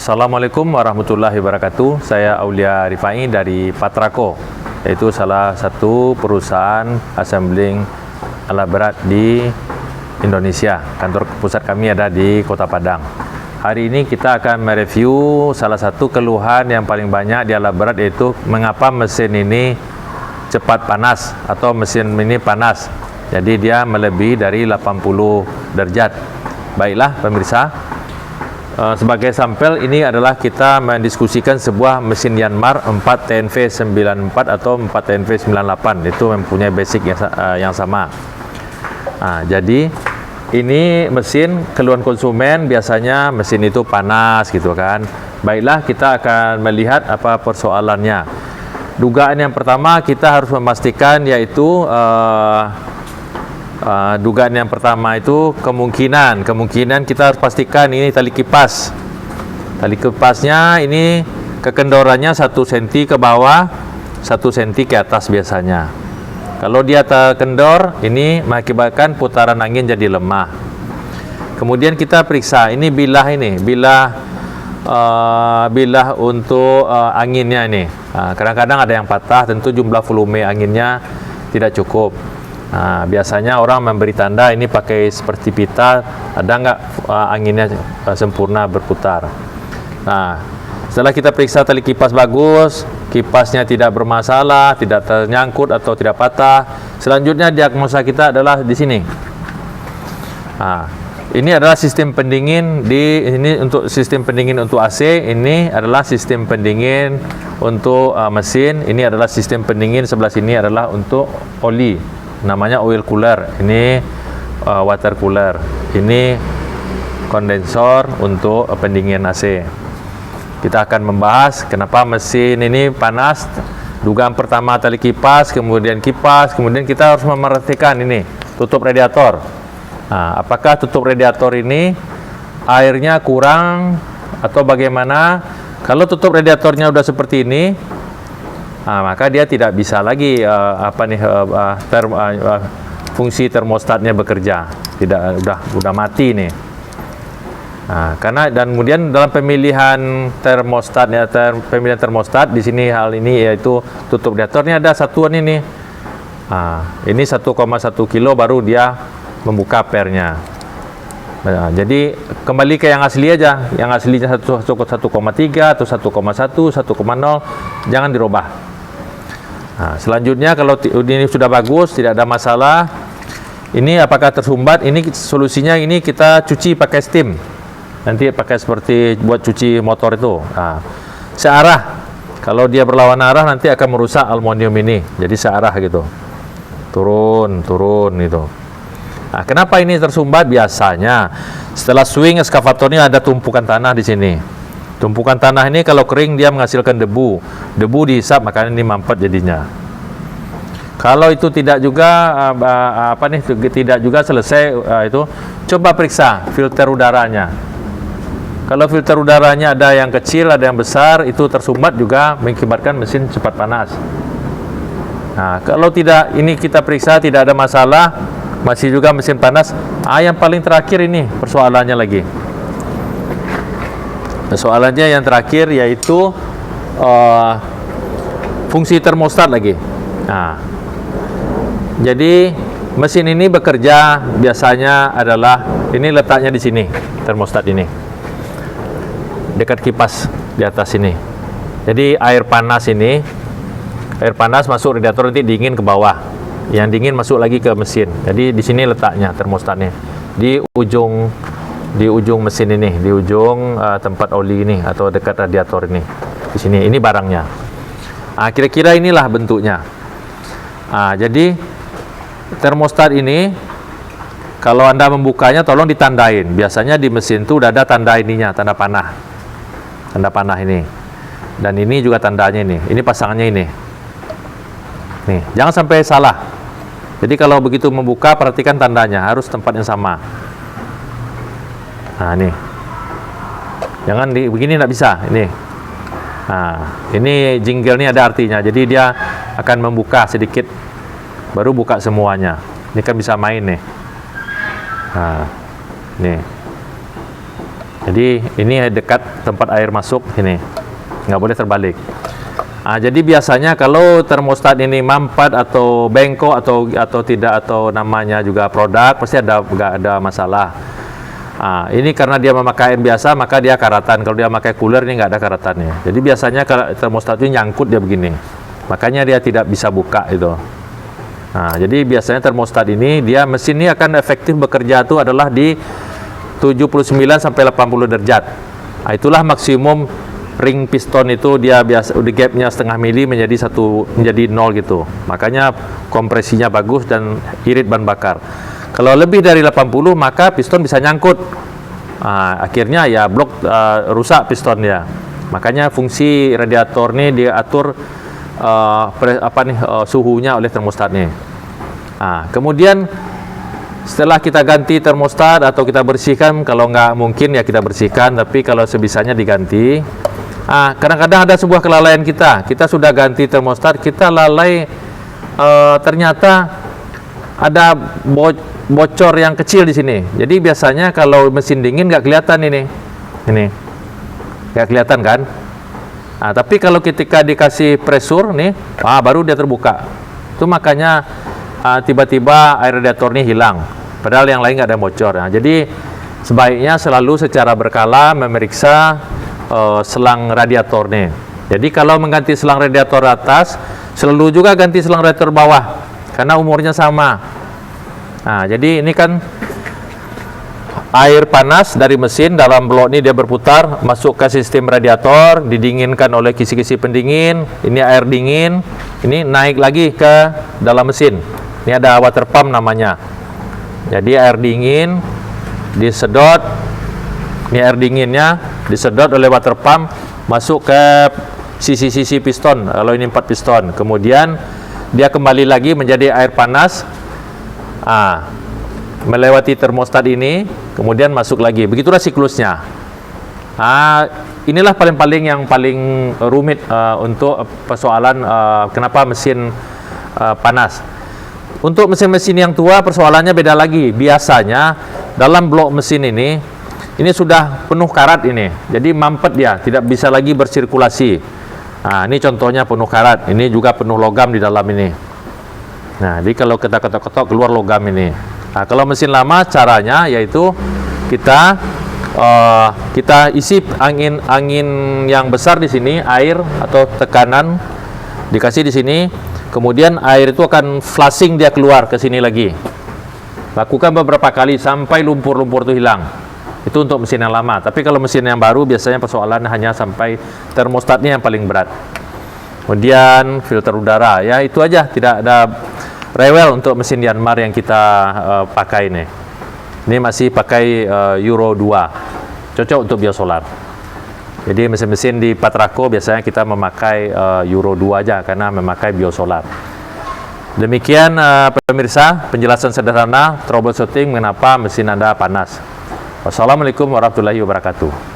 Assalamualaikum warahmatullahi wabarakatuh. Saya Aulia Rifai dari Patrako, yaitu salah satu perusahaan assembling alat berat di Indonesia. Kantor pusat kami ada di Kota Padang. Hari ini kita akan mereview salah satu keluhan yang paling banyak di alat berat, yaitu mengapa mesin ini cepat panas atau mesin ini panas. Jadi dia melebihi dari 80 derajat. Baiklah pemirsa, sebagai sampel ini adalah kita mendiskusikan sebuah mesin Yanmar 4 TNV 94 atau 4 TNV 98. Itu mempunyai basic yang sama. Jadi ini mesin, keluhan konsumen biasanya mesin itu panas gitu kan. Baiklah, kita akan melihat apa persoalannya. Dugaan yang pertama kita harus memastikan, yaitu dugaan yang pertama itu kemungkinan kita harus pastikan ini tali kipas. Tali kipasnya ini kekendorannya 1 cm ke bawah, 1 cm ke atas biasanya. Kalau dia terkendor, ini mengakibatkan putaran angin jadi lemah. Kemudian kita periksa ini bilah untuk anginnya ini. Kadang-kadang ada yang patah, tentu jumlah volume anginnya tidak cukup. Biasanya orang memberi tanda ini pakai seperti pita, ada nggak anginnya sempurna berputar. Nah, setelah kita periksa tali kipas bagus, kipasnya tidak bermasalah, tidak ternyangkut atau tidak patah, selanjutnya diagnosa kita adalah di sini. Ini adalah sistem pendingin untuk sistem pendingin untuk AC, ini adalah sistem pendingin untuk mesin, ini adalah sistem pendingin sebelah sini adalah untuk oli. Namanya oil cooler, ini water cooler, ini kondensor untuk pendingin AC. Kita akan membahas kenapa mesin ini panas. Dugaan pertama tali kipas, kemudian kita harus memerhatikan ini tutup radiator. Apakah tutup radiator ini airnya kurang atau bagaimana? Kalau tutup radiatornya udah seperti ini, maka dia tidak bisa lagi fungsi termostatnya bekerja, udah mati nih. Karena dan kemudian dalam pemilihan termostat di sini hal ini yaitu tutup radiatornya ada satuan ini. Ini 1,1 kilo baru dia membuka pernya. Jadi kembali ke yang asli aja, yang aslinya 1,3 atau 1,1, 1,0, jangan dirubah. Selanjutnya kalau ini sudah bagus, tidak ada masalah, ini apakah tersumbat, ini solusinya ini kita cuci pakai steam, nanti pakai seperti buat cuci motor itu. Searah, kalau dia berlawan arah nanti akan merusak aluminium ini, jadi searah gitu, turun gitu. Kenapa ini tersumbat? Biasanya setelah swing eskavatornya ada tumpukan tanah di sini. Tumpukan tanah ini kalau kering dia menghasilkan debu dihisap, makanya ini mampet jadinya. Kalau itu tidak juga tidak juga selesai, itu coba periksa filter udaranya. Kalau filter udaranya ada yang kecil, ada yang besar, itu tersumbat juga mengakibatkan mesin cepat panas. Kalau tidak, ini kita periksa tidak ada masalah, masih juga mesin panas. Yang paling terakhir ini persoalannya lagi. Soalannya yang terakhir yaitu fungsi termostat lagi. Jadi mesin ini bekerja biasanya adalah ini letaknya di sini, termostat ini dekat kipas di atas ini. Jadi air panas masuk radiator, nanti dingin ke bawah, yang dingin masuk lagi ke mesin. Jadi di sini letaknya termostatnya di ujung mesin ini, di ujung tempat oli ini atau dekat radiator ini. Di sini, ini barangnya. Kira-kira inilah bentuknya. Jadi termostat ini kalau Anda membukanya tolong ditandain. Biasanya di mesin itu udah ada tanda ininya, tanda panah ini. Dan ini juga tandanya ini. Ini pasangannya ini. Nih, jangan sampai salah. Jadi kalau begitu membuka, perhatikan tandanya, harus tempat yang sama. Nih, jangan begini, nggak bisa ini. Ini jingle ini ada artinya, jadi dia akan membuka sedikit baru buka semuanya. Ini kan bisa main nih. Nih Jadi ini dekat tempat air masuk ini, nggak boleh terbalik. Jadi biasanya kalau termostat ini mampat atau bengkok atau tidak, atau namanya juga produk, pasti nggak ada masalah. Ini karena dia memakai air biasa, maka dia karatan. Kalau dia memakai cooler ini nggak ada karatannya. Jadi biasanya kalau termostat itu nyangkut dia begini, makanya dia tidak bisa buka itu. Jadi biasanya termostat ini mesin ini akan efektif bekerja itu adalah di 79 sampai 80 derajat. Itulah maksimum ring piston itu, dia biasa di gapnya setengah mili menjadi 0 gitu. Makanya kompresinya bagus dan irit bahan bakar. Kalau lebih dari 80 maka piston bisa nyangkut. Akhirnya ya rusak pistonnya. Makanya fungsi radiator ini diatur suhunya oleh termostat nih. Kemudian setelah kita ganti termostat atau kita bersihkan, kalau nggak mungkin ya kita bersihkan, tapi kalau sebisanya diganti. Kadang-kadang ada sebuah kelalaian kita sudah ganti termostat, kita lalai, ternyata ada bocor yang kecil di sini. Jadi biasanya kalau mesin dingin nggak kelihatan ini nggak kelihatan kan. Tapi kalau ketika dikasih pressure nih, baru dia terbuka. Itu makanya tiba-tiba air radiator ini hilang, padahal yang lain nggak ada bocor. Jadi sebaiknya selalu secara berkala memeriksa selang radiator nih. Jadi kalau mengganti selang radiator atas, selalu juga ganti selang radiator bawah, karena umurnya sama. Jadi ini kan air panas dari mesin dalam blok ini, dia berputar masuk ke sistem radiator, didinginkan oleh kisi-kisi pendingin. Ini air dingin, ini naik lagi ke dalam mesin. Ini ada water pump namanya. Jadi air dingin disedot, ini air dinginnya disedot oleh water pump masuk ke sisi-sisi piston. Kalau ini 4 piston, kemudian dia kembali lagi menjadi air panas, melewati termostat ini, kemudian masuk lagi. Begitulah siklusnya. Inilah yang paling rumit untuk persoalan kenapa mesin panas. Untuk mesin-mesin yang tua persoalannya beda lagi. Biasanya dalam blok mesin ini sudah penuh karat ini, jadi mampet dia, tidak bisa lagi bersirkulasi. Ini contohnya penuh karat, ini juga penuh logam di dalam ini. Jadi kalau kita ketok-ketok keluar logam ini. Kalau mesin lama caranya yaitu kita isi angin yang besar di sini, air atau tekanan dikasih di sini. Kemudian air itu akan flushing dia keluar ke sini lagi. Lakukan beberapa kali sampai lumpur-lumpur itu hilang. Itu untuk mesin yang lama. Tapi kalau mesin yang baru biasanya persoalan hanya sampai termostatnya yang paling berat. Kemudian filter udara, ya itu aja, tidak ada rewel untuk mesin Yanmar yang kita pakai nih. Ini masih pakai Euro 2. Cocok untuk biosolar. Jadi mesin-mesin di Patraco biasanya kita memakai Euro 2 aja karena memakai biosolar. Demikian pemirsa, penjelasan sederhana troubleshooting mengapa mesin Anda panas. Wassalamualaikum warahmatullahi wabarakatuh.